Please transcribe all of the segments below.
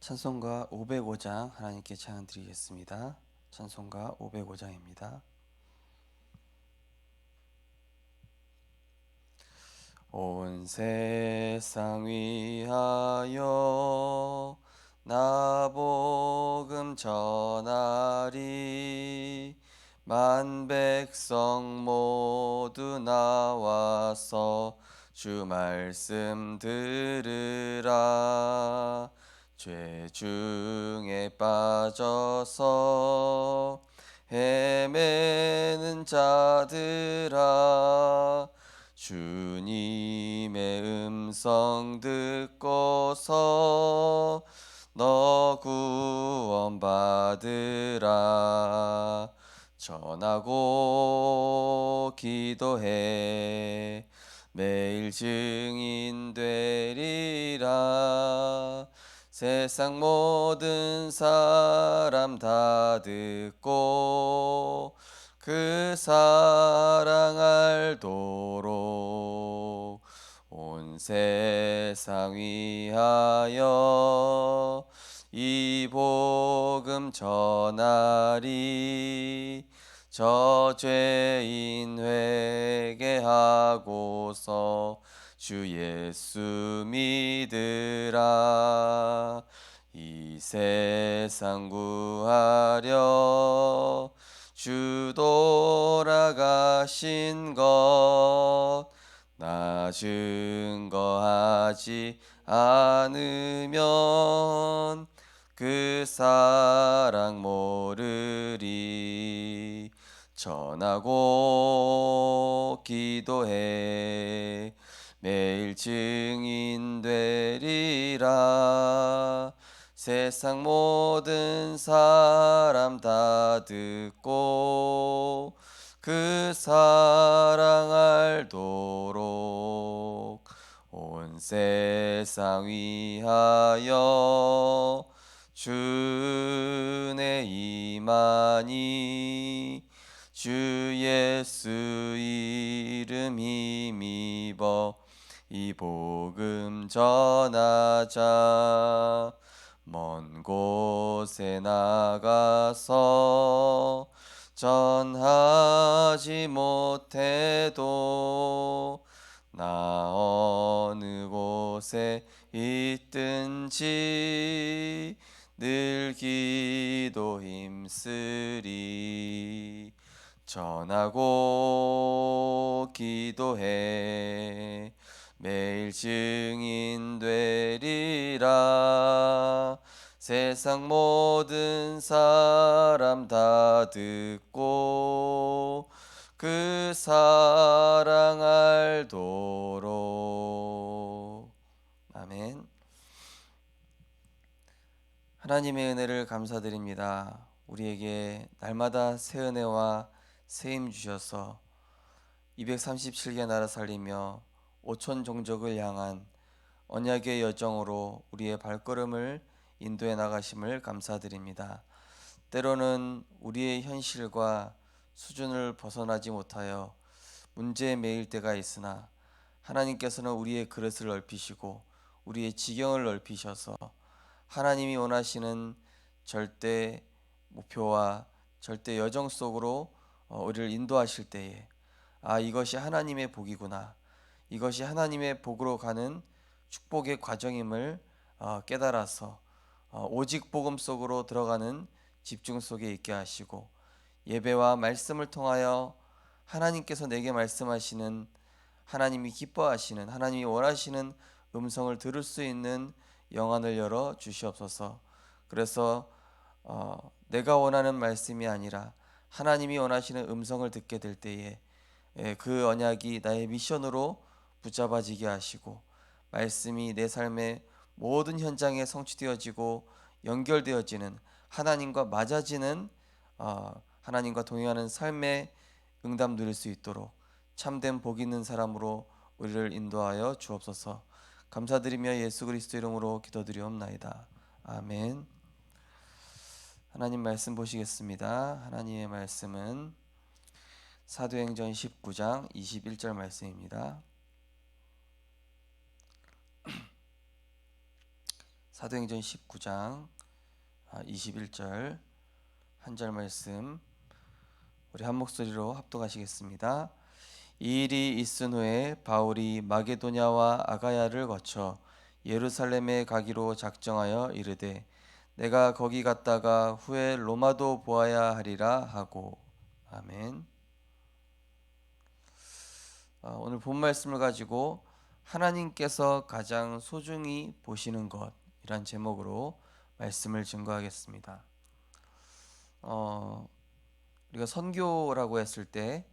찬송가 505장 하나님께 찬양 드리겠습니다. 찬송가 505장입니다. 온 세상 위하여 나 복음 전하리. 만 백성 모두 나와서 주 말씀 들으라. 죄 중에 빠져서 헤매는 자들아, 주님의 음성 듣고서 너 구원 받으라. 전하고 기도해 매일 증인 되리라. 세상 모든 사람 다 듣고 그 사랑 알도록 온 세상 위하여 이 복음 전하리. 저 죄인 회개하고서 주 예수 믿으라. 이 세상 구하려 주 돌아가신 것 나 증거하지 않으면 그 사랑 모르리. 전하고 기도해 매일 증인 되리라. 세상 모든 사람 다 듣고 그 사랑 알도록 온 세상 위하여 주내 임하니. 주 예수 이름 힘입어 이 복음 전하자. 먼 곳에 나가서 전하지 못해도 나 어느 곳에 있든지 늘 기도 힘쓰리. 전하고 기도해 매일 증인 되리라. 세상 모든 사람 다 듣고 그 사랑 알도록. 아멘. 하나님의 은혜를 감사드립니다. 우리에게 날마다 새 은혜와 새 힘 주셔서 237개 나라 살리며 5천 종족을 향한 언약의 여정으로 우리의 발걸음을 인도해 나가심을 감사드립니다. 때로는 우리의 현실과 수준을 벗어나지 못하여 문제에 매일 때가 있으나 하나님께서는 우리의 그릇을 넓히시고 우리의 지경을 넓히셔서 하나님이 원하시는 절대 목표와 절대 여정 속으로 우리를 인도하실 때에 이것이 하나님의 복이구나, 이것이 하나님의 복으로 가는 축복의 과정임을 깨달아서 오직 복음 속으로 들어가는 집중 속에 있게 하시고, 예배와 말씀을 통하여 하나님께서 내게 말씀하시는, 하나님이 기뻐하시는, 하나님이 원하시는 음성을 들을 수 있는 영안을 열어 주시옵소서. 그래서 내가 원하는 말씀이 아니라 하나님이 원하시는 음성을 듣게 될 때에 그 언약이 나의 미션으로 붙잡아지게 하시고, 말씀이 내 삶의 모든 현장에 성취되어지고 연결되어지는, 하나님과 맞아지는, 하나님과 동행하는 삶의 응답 누릴 수 있도록 참된 복 있는 사람으로 우리를 인도하여 주옵소서. 감사드리며 예수 그리스도 이름으로 기도드리옵나이다. 아멘. 하나님 말씀 보시겠습니다. 하나님의 말씀은 사도행전 19장 21절 말씀입니다. 사도행전 19장 21절 한 절 말씀 우리 한 목소리로 합독하시겠습니다. 이 일이 있은 후에 바울이 마게도냐와 아가야를 거쳐 예루살렘에 가기로 작정하여 이르되 내가 거기 갔다가 후에 로마도 보아야 하리라 하고. 아멘. 오늘 본 말씀을 가지고 하나님께서 가장 소중히 보시는 것이란 제목으로 말씀을 증거하겠습니다. 우리가 선교라고 했을 때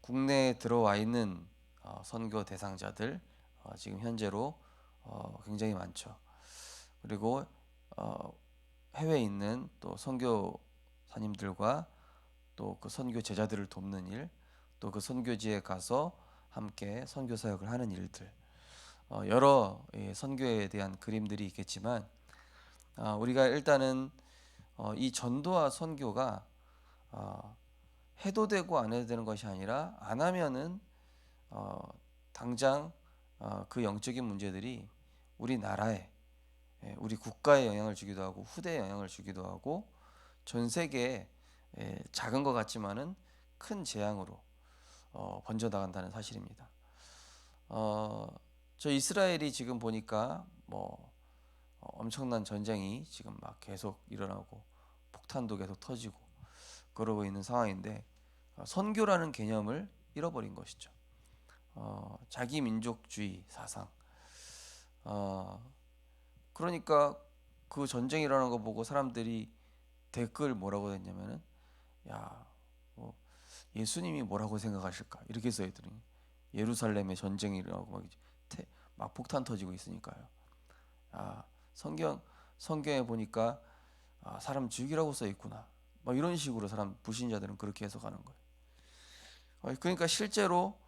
국내에 들어와 있는 선교 대상자들 지금 현재로 굉장히 많죠. 그리고 해외에 있는 또 선교사님들과 또 그 선교 제자들을 돕는 일, 또 그 선교지에 가서 함께 선교 사역을 하는 일들, 여러 선교에 대한 그림들이 있겠지만 우리가 일단은 이 전도와 선교가 해도 되고 안 해도 되는 것이 아니라 안 하면은 당장 그 영적인 문제들이 우리나라에 우리 국가에 영향을 주기도 하고 후대에 영향을 주기도 하고 전 세계에 작은 것 같지만은 큰 재앙으로 번져나간다는 사실입니다. 저 이스라엘이 지금 보니까 뭐 엄청난 전쟁이 지금 막 계속 일어나고 폭탄도 계속 터지고 그러고 있는 상황인데 선교라는 개념을 잃어버린 것이죠. 자기 민족주의 사상. 그러니까 그 전쟁이 일어나는 거 보고 사람들이 댓글 뭐라고 했냐면은 야, 뭐 예수님이 뭐라고 생각하실까 이렇게 써있더니 예루살렘에 전쟁이 일어나고 막 폭탄 터지고 있으니까요. 성경에 보니까 사람 죽이라고 써 있구나. 막 이런 식으로 사람 불신자들은 그렇게 해석하는 거예요. 그러니까 실제로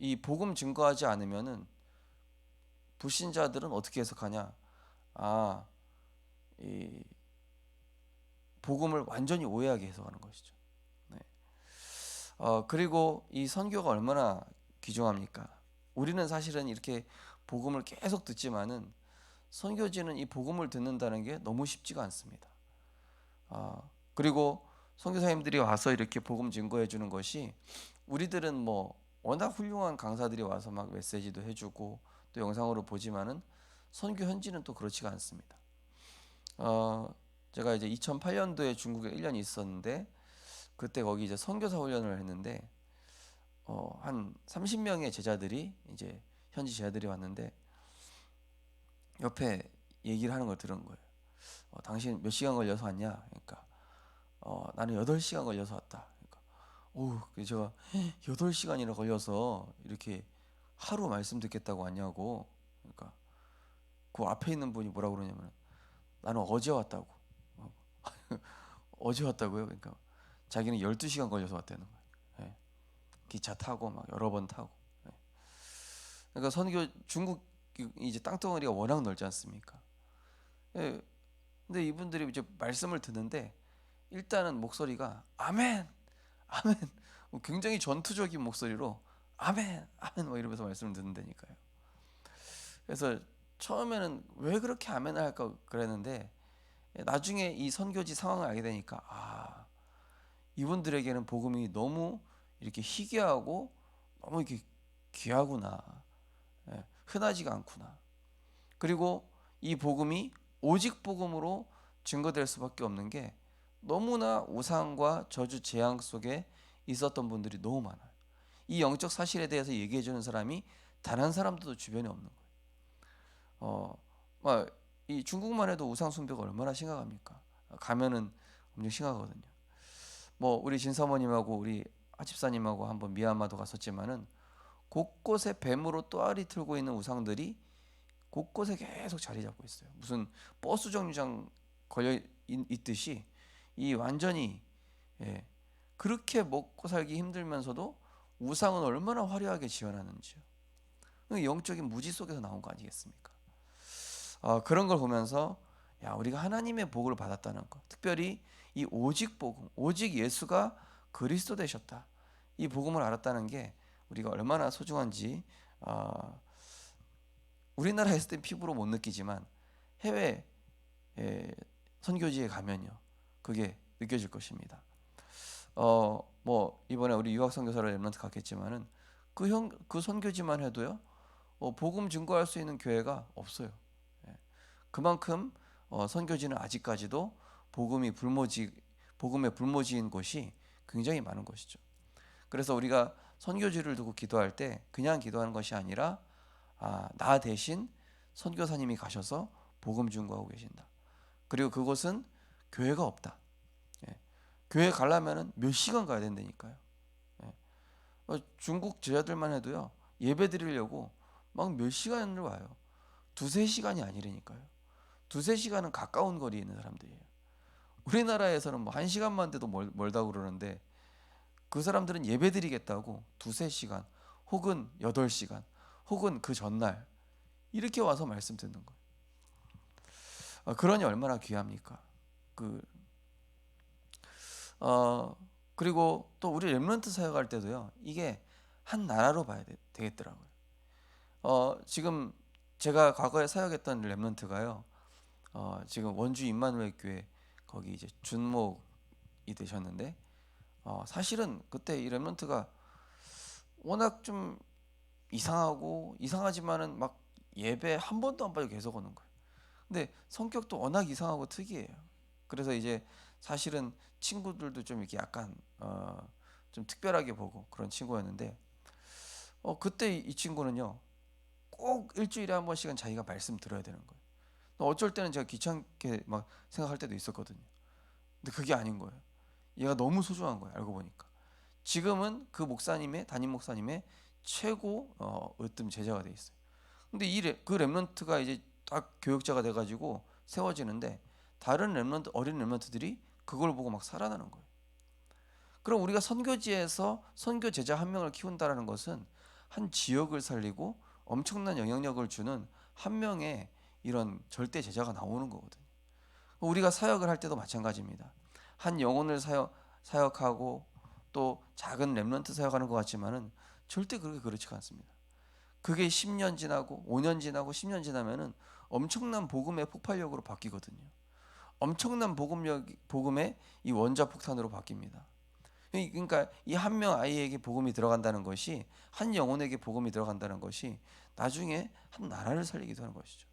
이 복음 증거하지 않으면은 불신자들은 어떻게 해석하냐? 이 복음을 완전히 오해하게 해석하는 것이죠. 네. 그리고 이 선교가 얼마나 귀중합니까? 우리는 사실은 이렇게 복음을 계속 듣지만은 선교지는 이 복음을 듣는다는 게 너무 쉽지가 않습니다. 그리고 선교사님들이 와서 이렇게 복음 증거해 주는 것이 우리들은 뭐 워낙 훌륭한 강사들이 와서 막 메시지도 해주고 또 영상으로 보지만은 선교 현지는 또 그렇지가 않습니다. 제가 이제 2008년도에 중국에 1년 있었는데 그때 거기 이제 선교사 훈련을 했는데 한 30명의 제자들이 이제 현지 제자들이 왔는데 옆에 얘기를 하는 걸 들은 거예요. 당신 몇 시간 걸려서 왔냐? 그러니까 나는 8시간 걸려서 왔다. 그러니까 그래서 제가 8시간이나 걸려서 이렇게 하루 말씀 듣겠다고 왔냐고. 그러니까 그 앞에 있는 분이 뭐라고 그러냐면 나는 어제 왔다고. 어제 왔다고요? 그러니까 자기는 12시간 걸려서 왔다는 거예요. 예. 기차 타고 막 여러 번 타고. 예. 그러니까 선교 중국 이제 땅덩어리가 워낙 넓지 않습니까? 예. 근데 이분들이 이제 말씀을 듣는데 일단은 목소리가 아멘, 아멘, 굉장히 전투적인 목소리로 아멘, 아멘 뭐 이러면서 말씀을 듣는다니까요. 그래서 처음에는 왜 그렇게 아멘을 할까 그랬는데 나중에 이 선교지 상황을 알게 되니까 이분들에게는 복음이 너무 이렇게 희귀하고 너무 이렇게 귀하구나, 흔하지가 않구나. 그리고 이 복음이 오직 복음으로 증거될 수밖에 없는 게 너무나 우상과 저주 재앙 속에 있었던 분들이 너무 많아요. 이 영적 사실에 대해서 얘기해 주는 사람이 단 한 사람도 주변에 없는 거예요. 이 중국만 해도 우상 숭배가 얼마나 심각합니까? 가면은 엄청 심하거든요. 뭐 우리 진사모님하고 우리 하집사님하고 한번 미얀마도 갔었지만은 곳곳에 뱀으로 또아리 틀고 있는 우상들이 곳곳에 계속 자리 잡고 있어요. 무슨 버스 정류장 걸려 있듯이 이 완전히 그렇게 먹고 살기 힘들면서도 우상은 얼마나 화려하게 지어놨는지요. 영적인 무지 속에서 나온 거 아니겠습니까? 그런 걸 보면서 우리가 하나님의 복을 받았다는 것, 특별히 이 오직 복음, 오직 예수가 그리스도 되셨다. 이 복음을 알았다는 게 우리가 얼마나 소중한지 우리나라에 있을 땐 피부로 못 느끼지만 해외 선교지에 가면요, 그게 느껴질 것입니다. 뭐 이번에 우리 유학 선교사를 렘넌트 갔겠지만은 그 선교지만 해도요, 복음 증거할 수 있는 교회가 없어요. 예. 그만큼 선교지는 아직까지도 복음의 불모지인 곳이 굉장히 많은 것이죠. 그래서 우리가 선교지를 두고 기도할 때 그냥 기도하는 것이 아니라, 나 대신 선교사님이 가셔서 복음 증거하고 계신다. 그리고 그곳은 교회가 없다. 예. 교회 가려면은 몇 시간 가야 된다니까요. 예. 중국 제자들만 해도요, 예배 드리려고 막 몇 시간을 와요. 두세 시간이 아니라니까요. 두세 시간은 가까운 거리에 있는 사람들이에요. 우리나라에서는 뭐 한 시간만 돼도 멀다고 그러는데, 그 사람들은 예배 드리겠다고 두세 시간 혹은 8시간 혹은 그 전날 이렇게 와서 말씀 듣는 거예요. 그러니 얼마나 귀합니까? 그 어, 그리고 또 우리 렘넌트 사역할 때도요, 이게 한 나라로 봐야 되겠더라고요. 지금 제가 과거에 사역했던 렘넌트가요, 지금 원주 임마누엘 교회 거기 이제 준목이 되셨는데, 사실은 그때 이 렘넌트가 워낙 좀 이상하지만은 막 예배 한 번도 안 빠지고 계속 오는 거예요. 근데 성격도 워낙 이상하고 특이해요. 그래서 이제 사실은 친구들도 좀 이렇게 약간 좀 특별하게 보고 그런 친구였는데, 그때 이 친구는요, 꼭 일주일에 한 번씩은 자기가 말씀 들어야 되는 거예요. 어쩔 때는 제가 귀찮게 막 생각할 때도 있었거든요. 근데 그게 아닌 거예요. 얘가 너무 소중한 거예요. 알고 보니까 지금은 그 담임 목사님의 최고 으뜸 제자가 돼 있어요. 근데 그 렘넌트가 이제 딱 교육자가 돼가지고 세워지는데, 다른 어린 렘넌트들이 그걸 보고 막 살아나는 거예요. 그럼 우리가 선교지에서 선교 제자 한 명을 키운다라는 것은 한 지역을 살리고 엄청난 영향력을 주는 한 명의 이런 절대 제자가 나오는 거거든요. 우리가 사역을 할 때도 마찬가지입니다. 한 영혼을 사역하고 또 작은 렘넌트 사역하는 것 같지만은 절대 그렇게 그렇지가 않습니다. 그게 10년 지나고 5년 지나고 10년 지나면은 엄청난 복음의 폭발력으로 바뀌거든요. 엄청난 복음의 이 원자 폭탄으로 바뀝니다. 그러니까 이 한 명 아이에게 복음이 들어간다는 것이, 한 영혼에게 복음이 들어간다는 것이 나중에 한 나라를 살리기도 하는 것이죠.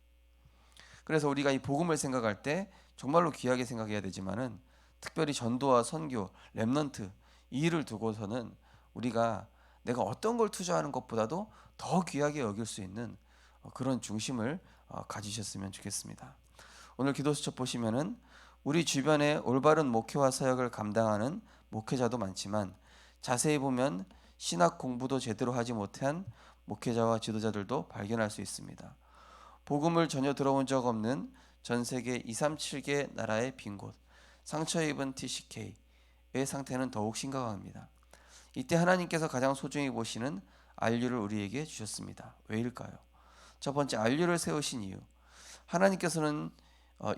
그래서 우리가 이 복음을 생각할 때 정말로 귀하게 생각해야 되지만은, 특별히 전도와 선교, 렘넌트 이 일을 두고서는 우리가 내가 어떤 걸 투자하는 것보다도 더 귀하게 여길 수 있는 그런 중심을 가지셨으면 좋겠습니다. 오늘 기도 수첩 보시면은 우리 주변에 올바른 목회와 사역을 감당하는 목회자도 많지만, 자세히 보면 신학 공부도 제대로 하지 못한 목회자와 지도자들도 발견할 수 있습니다. 복음을 전혀 들어본 적 없는 전 세계 237개 나라의 빈 곳, 상처 입은 TCK의 상태는 더욱 심각합니다. 이때 하나님께서 가장 소중히 보시는 안류를 우리에게 주셨습니다. 왜일까요? 첫 번째, 안류를 세우신 이유. 하나님께서는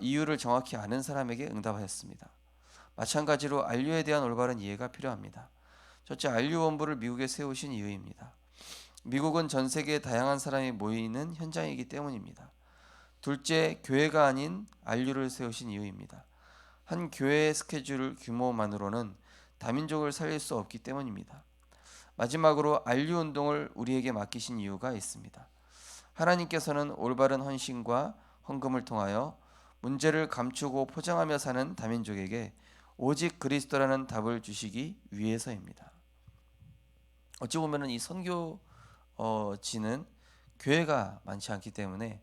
이유를 정확히 아는 사람에게 응답하였습니다. 마찬가지로 안류에 대한 올바른 이해가 필요합니다. 첫째, 안류 원부를 미국에 세우신 이유입니다. 미국은 전 세계의 다양한 사람이 모이는 현장이기 때문입니다. 둘째, 교회가 아닌 안류를 세우신 이유입니다. 한 교회의 스케줄 규모만으로는 다민족을 살릴 수 없기 때문입니다. 마지막으로 안류 운동을 우리에게 맡기신 이유가 있습니다. 하나님께서는 올바른 헌신과 헌금을 통하여 문제를 감추고 포장하며 사는 다민족에게 오직 그리스도라는 답을 주시기 위해서입니다. 어찌 보면은 이 선교지는 교회가 많지 않기 때문에,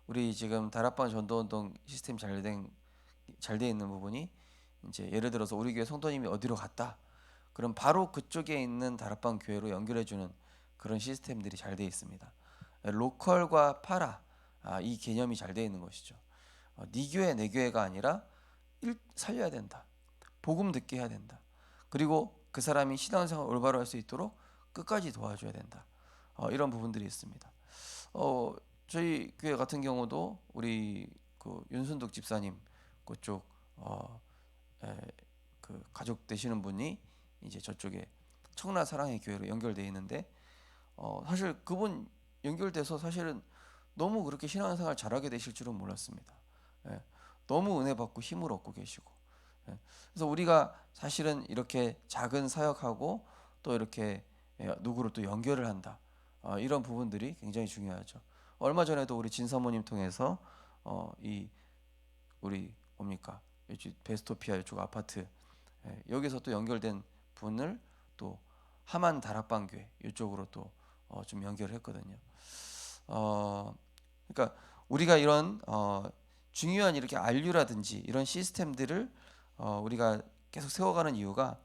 우리 지금 다락방 전도운동 시스템 잘 돼 있는 부분이, 이제 예를 들어서 우리 교회 성도님이 어디로 갔다, 그럼 바로 그쪽에 있는 다락방 교회로 연결해주는 그런 시스템들이 잘 돼 있습니다. 로컬과 파라, 이 개념이 잘 돼 있는 것이죠. 네 교회 내 교회가 아니라 살려야 된다. 복음 듣게 해야 된다. 그리고 그 사람이 신앙생활 올바로 할 수 있도록 끝까지 도와줘야 된다. 이런 부분들이 있습니다. 저희 교회 같은 경우도 우리 그 윤순득 집사님 그쪽 그 가족 되시는 분이 이제 저쪽에 청라 사랑의 교회로 연결되어 있는데, 사실 그분 연결돼서 사실은 너무 그렇게 신앙생활 잘하게 되실 줄은 몰랐습니다. 예, 너무 은혜 받고 힘을 얻고 계시고. 예, 그래서 우리가 사실은 이렇게 작은 사역하고 또 이렇게 누구를 또 연결을 한다. 이런 부분들이 굉장히 중요하죠. 얼마 전에도 우리 진 사모님 통해서 이 우리 뭡니까 이쪽 베스토피아 이쪽 아파트 여기서 또 연결된 분을 또 하만 다락방교회 이쪽으로 또 좀 연결을 했거든요. 어, 그러니까 우리가 이런 중요한 이렇게 안류라든지 이런 시스템들을 우리가 계속 세워가는 이유가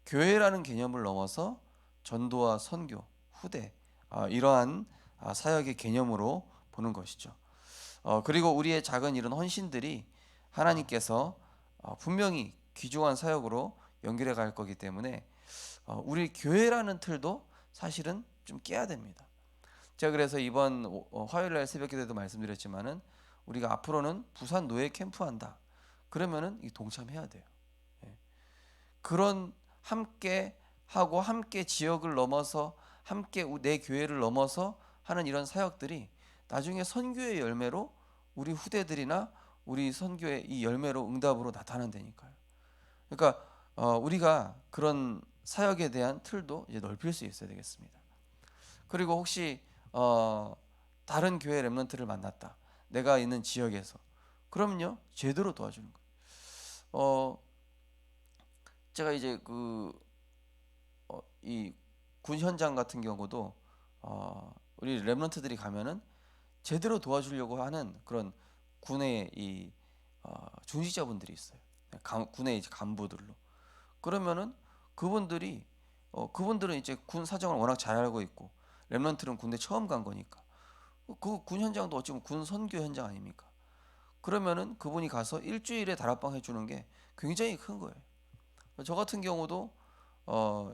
교회라는 개념을 넘어서 전도와 선교, 후대 이러한 사역의 개념으로 보는 것이죠. 그리고 우리의 작은 이런 헌신들이 하나님께서 분명히 귀중한 사역으로 연결해 갈 거기 때문에 우리 교회라는 틀도 사실은 좀 깨야 됩니다. 제가 그래서 이번 화요일 날 새벽 기도에도 말씀드렸지만은 우리가 앞으로는 부산 노예 캠프 한다. 그러면은 이 동참해야 돼요. 예. 그런 함께 하고 함께 지역을 넘어서 함께 내 교회를 넘어서 하는 이런 사역들이 나중에 선교의 열매로 우리 후대들이나 우리 선교의 이 열매로 응답으로 나타난다니까요. 그러니까 우리가 그런 사역에 대한 틀도 이제 넓힐 수 있어야 되겠습니다. 그리고 혹시 다른 교회 렘넌트를 만났다. 내가 있는 지역에서. 그럼요. 제대로 도와주는 거예요. 제가 이제 이 군 현장 같은 경우도 우리 렘넌트들이 가면은 제대로 도와주려고 하는 그런 군의 이 중직자분들이 있어요. 군의 이제 간부들로. 그러면은 그분들이 그분들은 이제 군 사정을 워낙 잘 알고 있고 렘넌트는 군대 처음 간 거니까 그 군 현장도 어찌 보면 군 선교 현장 아닙니까? 그러면은 그분이 가서 일주일에 다락방 해주는 게 굉장히 큰 거예요. 저 같은 경우도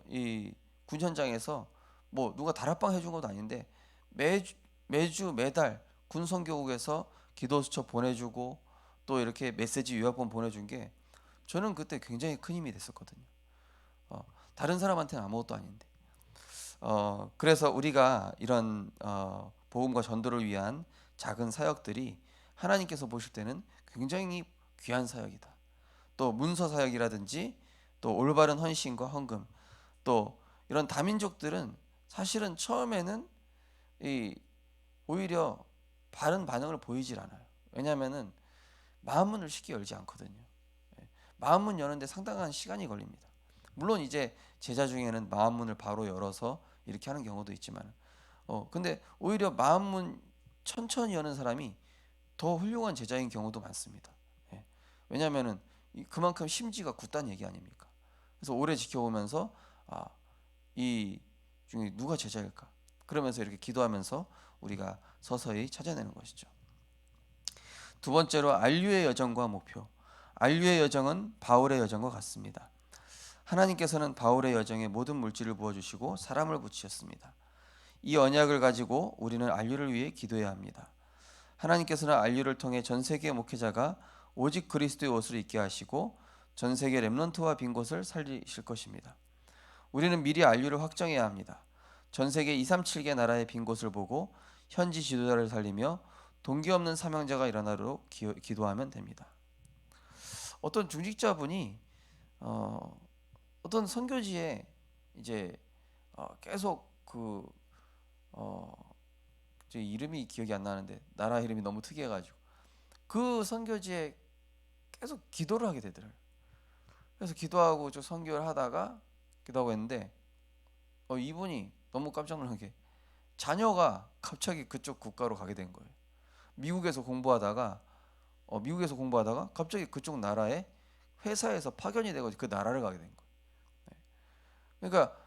이 군 현장에서 뭐 누가 다락방 해준 것도 아닌데 매주 매달 군 선교국에서 기도 수첩 보내주고 또 이렇게 메시지 요약본 보내준 게 저는 그때 굉장히 큰 힘이 됐었거든요. 다른 사람한테는 아무것도 아닌데. 그래서 우리가 이런 복음과 전도를 위한 작은 사역들이 하나님께서 보실 때는 굉장히 귀한 사역이다. 또 문서 사역이라든지 또 올바른 헌신과 헌금 또 이런 다민족들은 사실은 처음에는 이 오히려 바른 반응을 보이질 않아요. 왜냐하면은 마음문을 쉽게 열지 않거든요. 마음문 여는데 상당한 시간이 걸립니다. 물론 이제 제자 중에는 마음문을 바로 열어서 이렇게 하는 경우도 있지만, 근데 오히려 마음문 천천히 여는 사람이 더 훌륭한 제자인 경우도 많습니다. 예. 왜냐하면은 그만큼 심지가 굳다는 얘기 아닙니까? 그래서 오래 지켜보면서 이 중에 누가 제자일까? 그러면서 이렇게 기도하면서 우리가 서서히 찾아내는 것이죠. 두 번째로 안류의 여정과 목표. 안류의 여정은 바울의 여정과 같습니다. 하나님께서는 바울의 여정에 모든 물질을 부어주시고 사람을 붙이셨습니다. 이 언약을 가지고 우리는 안류를 위해 기도해야 합니다. 하나님께서는 안류를 통해 전 세계 목회자가 오직 그리스도의 옷을 입게 하시고 전 세계 렘넌트와 빈 곳을 살리실 것입니다. 우리는 미리 안류를 확정해야 합니다. 전 세계 237개 나라의 빈 곳을 보고 현지 지도자를 살리며 동기 없는 사명자가 일어나도록 기도하면 됩니다. 어떤 중직자분이 어떤 선교지에 이제 계속 제 이름이 기억이 안 나는데 나라 이름이 너무 특이해가지고 그 선교지에 계속 기도를 하게 되더라고요. 그래서 기도하고 저 선교를 하다가 기도하고 했는데 이분이 너무 깜짝 놀란 게 자녀가 갑자기 그쪽 국가로 가게 된 거예요. 미국에서 공부하다가 갑자기 그쪽 나라에 회사에서 파견이 되고 그 나라를 가게 된 거예요. 네. 그러니까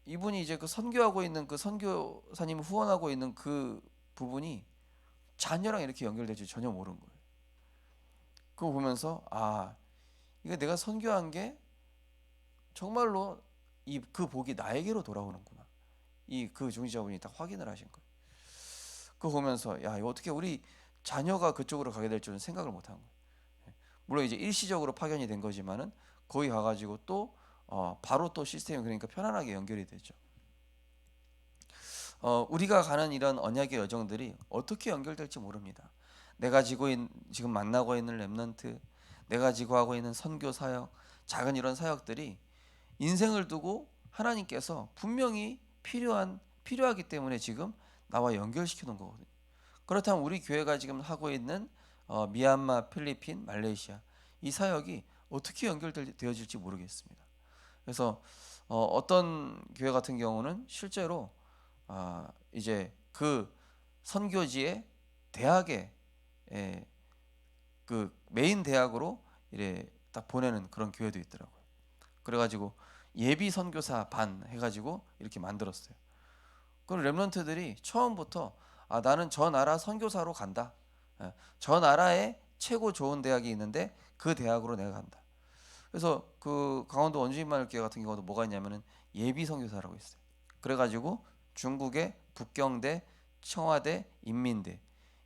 이분이 이제 그 선교하고 있는 그 선교사님을 후원하고 있는 그 부분이 자녀랑 이렇게 연결될지 전혀 모르는 거예요. 그거 보면서 이게 내가 선교한 게 정말로 그 복이 나에게로 돌아오는구나. 그 중지자분이 딱 확인을 하신 거예요. 그거 보면서 이거 어떻게 우리 자녀가 그쪽으로 가게 될 줄은 생각을 못 한 거예요. 물론 이제 일시적으로 파견이 된 거지만은 거기 가가지고 또 바로 또 시스템이 그러니까 편안하게 연결이 되죠. 우리가 가는 이런 언약의 여정들이 어떻게 연결될지 모릅니다. 내가 지금 만나고 있는 렘넌트, 내가 지고 하고 있는 선교 사역, 작은 이런 사역들이 인생을 두고 하나님께서 분명히 필요하기 때문에 지금 나와 연결시켜 놓은 거거든요. 그렇다면 우리 교회가 지금 하고 있는 미얀마, 필리핀, 말레이시아 이 사역이 어떻게 연결되어질지 모르겠습니다. 그래서 어떤 교회 같은 경우는 실제로 이제 그 선교지의 대학에 그 메인 대학으로 이래 딱 보내는 그런 교회도 있더라고요. 그래가지고 예비 선교사 반 해가지고 이렇게 만들었어요. 그럼 렘넌트들이 처음부터 나는 저 나라 선교사로 간다. 저 나라에 최고 좋은 대학이 있는데 그 대학으로 내가 간다. 그래서 그 강원도 원주민마을교회 같은 경우도 뭐가 있냐면은 예비 선교사라고 있어요. 그래가지고 중국의 북경대, 청와대, 인민대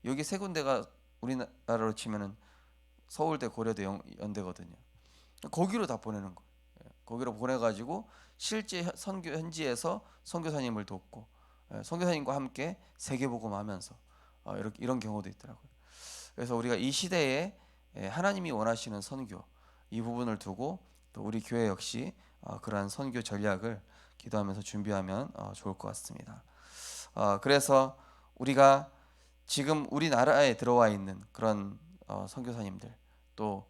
여기 세 군데가 우리나라로 치면은 서울대, 고려대, 연대거든요. 거기로 다 보내는 거예요. 거기로 보내가지고 실제 선교 현지에서 선교사님을 돕고 선교사님과 함께 세계복음하면서 이런 경우도 있더라고요. 그래서 우리가 이 시대에 하나님이 원하시는 선교 이 부분을 두고 또 우리 교회 역시 그러한 선교 전략을 기도하면서 준비하면 좋을 것 같습니다. 그래서 우리가 지금 우리나라에 들어와 있는 그런 선교사님들 또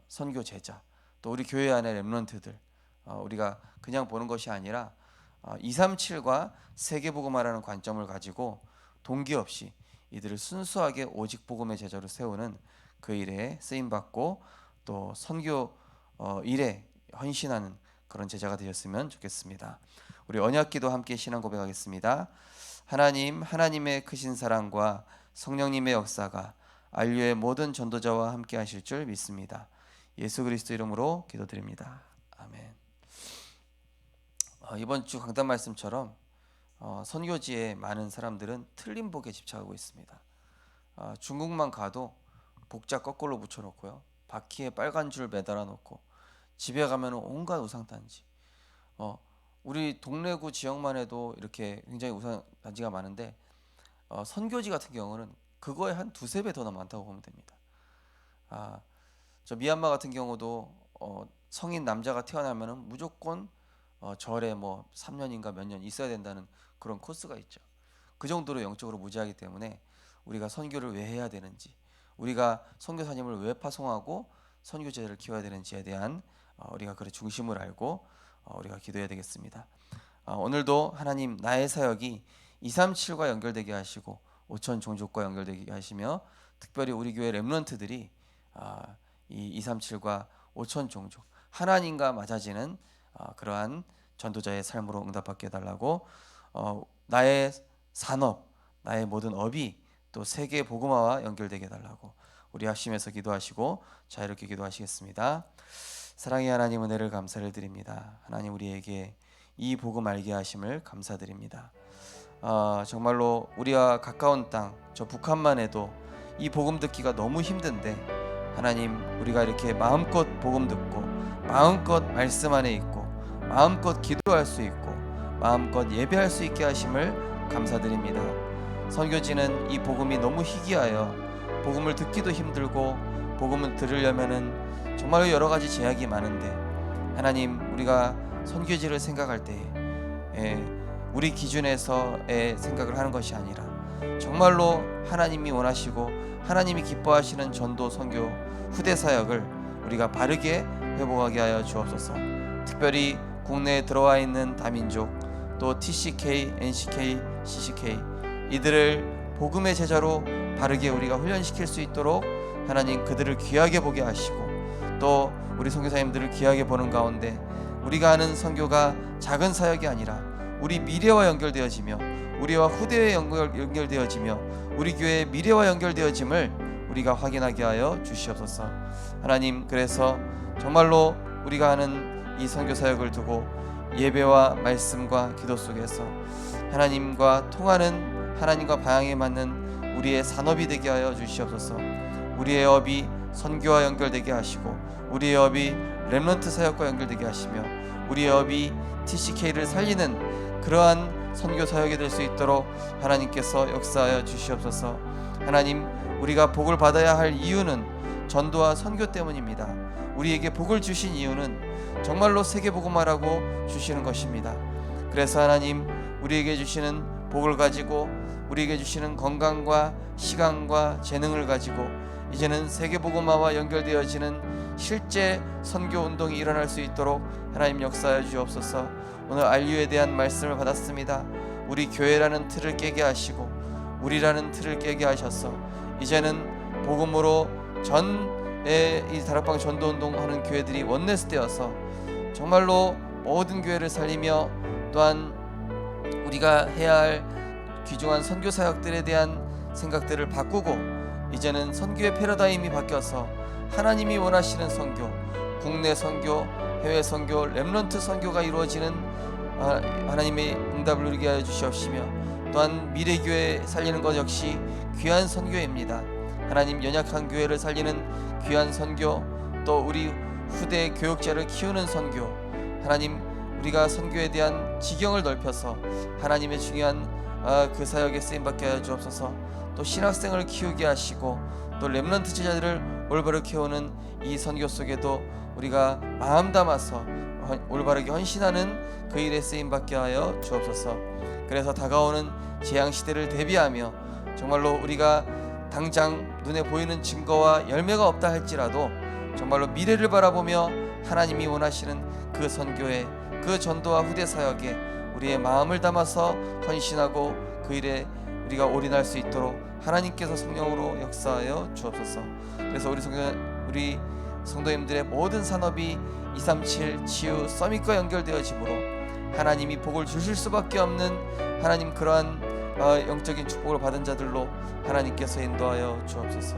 선교 제자 또 우리 교회 안에 렘넌트들 우리가 그냥 보는 것이 아니라 237과 세계복음화라는 관점을 가지고 동기 없이 이들을 순수하게 오직 복음의 제자로 세우는 그 일에 쓰임받고 또 선교 일에 헌신하는 그런 제자가 되셨으면 좋겠습니다. 우리 언약기도 함께 신앙 고백하겠습니다. 하나님, 하나님의 크신 사랑과 성령님의 역사가 안류의 모든 전도자와 함께 하실 줄 믿습니다. 예수 그리스도 이름으로 기도드립니다. 아멘. 이번 주 강단 말씀처럼 선교지에 많은 사람들은 틀린 복에 집착하고 있습니다. 중국만 가도 복자 거꾸로 붙여놓고요, 바퀴에 빨간 줄 매달아 놓고 집에 가면 온갖 우상단지. 우리 동래구 지역만 해도 이렇게 굉장히 우상단지가 많은데 선교지 같은 경우는 그거에 한 두세 배 더 많다고 보면 됩니다. 저 미얀마 같은 경우도 성인 남자가 태어나면은 무조건 절에 뭐 3년인가 몇 년 있어야 된다는 그런 코스가 있죠. 그 정도로 영적으로 무지하기 때문에 우리가 선교를 왜 해야 되는지, 우리가 선교사님을 왜 파송하고 선교제를 키워야 되는지에 대한 우리가 그 중심을 알고 우리가 기도해야 되겠습니다. 오늘도 하나님 나의 사역이 237과 연결되게 하시고 5천 종족과 연결되게 하시며 특별히 우리 교회 렘넌트들이 이 237과 5천 종족 하나님과 맞아지는 그러한 전도자의 삶으로 응답받게 해달라고, 나의 산업, 나의 모든 업이 또 세계 복음화와 연결되게 해달라고 우리 합심해서 기도하시고 자유롭게 기도하시겠습니다. 사랑의 하나님, 은혜를 감사를 드립니다. 하나님, 우리에게 이 복음 알게 하심을 감사드립니다. 정말로 우리와 가까운 땅, 저 북한만 해도 이 복음 듣기가 너무 힘든데 하나님, 우리가 이렇게 마음껏 복음 듣고 마음껏 말씀 안에 있고 마음껏 기도할 수 있고 마음껏 예배할 수 있게 하심을 감사드립니다. 선교지는 이 복음이 너무 희귀하여 복음을 듣기도 힘들고 복음을 들으려면은 정말로 여러 가지 제약이 많은데 하나님, 우리가 선교지를 생각할 때 우리 기준에서의 생각을 하는 것이 아니라 정말로 하나님이 원하시고 하나님이 기뻐하시는 전도 선교 후대 사역을 우리가 바르게 회복하게 하여 주옵소서. 특별히 국내에 들어와 있는 다민족 또 TCK, NCK, CCK 이들을 복음의 제자로 바르게 우리가 훈련시킬 수 있도록 하나님 그들을 귀하게 보게 하시고 또 우리 선교사님들을 귀하게 보는 가운데 우리가 하는 선교가 작은 사역이 아니라 우리 미래와 연결되어지며 우리와 후대에 연결되어지며 우리 교회의 미래와 연결되어짐을 우리가 확인하게 하여 주시옵소서. 하나님, 그래서 정말로 우리가 하는 이 선교 사역을 두고 예배와 말씀과 기도 속에서 하나님과 통하는, 하나님과 방향에 맞는 우리의 산업이 되게 하여 주시옵소서. 우리의 업이 선교와 연결되게 하시고 우리의 업이 렘넌트 사역과 연결되게 하시며 우리의 업이 TCK를 살리는 그러한 선교 사역이 될 수 있도록 하나님께서 역사하여 주시옵소서. 하나님, 우리가 복을 받아야 할 이유는 전도와 선교 때문입니다. 우리에게 복을 주신 이유는 정말로 세계복음화라고 주시는 것입니다. 그래서 하나님, 우리에게 주시는 복을 가지고, 우리에게 주시는 건강과 시간과 재능을 가지고 이제는 세계복음화와 연결되어지는 실제 선교운동이 일어날 수 있도록 하나님 역사하여 주옵소서. 오늘 RU에 대한 말씀을 받았습니다. 우리 교회라는 틀을 깨게 하시고 우리라는 틀을 깨게 하셔서 이제는 복음으로 전에 이 다락방 전도운동 하는 교회들이 원네스 되어서 정말로 모든 교회를 살리며, 또한 우리가 해야 할 귀중한 선교 사역들에 대한 생각들을 바꾸고 이제는 선교의 패러다임이 바뀌어서 하나님이 원하시는 선교, 국내 선교, 해외 선교, 렘넌트 선교가 이루어지는 하나님의 응답을 누리게 하여 주시옵시며, 또한 미래교회 살리는 것 역시 귀한 선교입니다. 하나님, 연약한 교회를 살리는 귀한 선교, 또 우리 후대 교육자를 키우는 선교, 하나님, 우리가 선교에 대한 지경을 넓혀서 하나님의 중요한 그 사역에 쓰임받게 하여 주옵소서. 또 신학생을 키우게 하시고 또 렘넌트 제자들을 올바르게 키우는 이 선교 속에도 우리가 마음 담아서 올바르게 헌신하는 그 일에 쓰임받게 하여 주옵소서. 그래서 다가오는 재앙시대를 대비하며 정말로 우리가 당장 눈에 보이는 증거와 열매가 없다 할지라도 정말로 미래를 바라보며 하나님이 원하시는 그 선교에, 그 전도와 후대 사역에 우리의 마음을 담아서 헌신하고 그 일에 우리가 올인할 수 있도록 하나님께서 성령으로 역사하여 주옵소서. 그래서 우리 성도님들의 모든 산업이 237 치유 서밋과 연결되어지므로 하나님이 복을 주실 수밖에 없는 하나님, 그러한 영적인 축복을 받은 자들로 하나님께서 인도하여 주옵소서.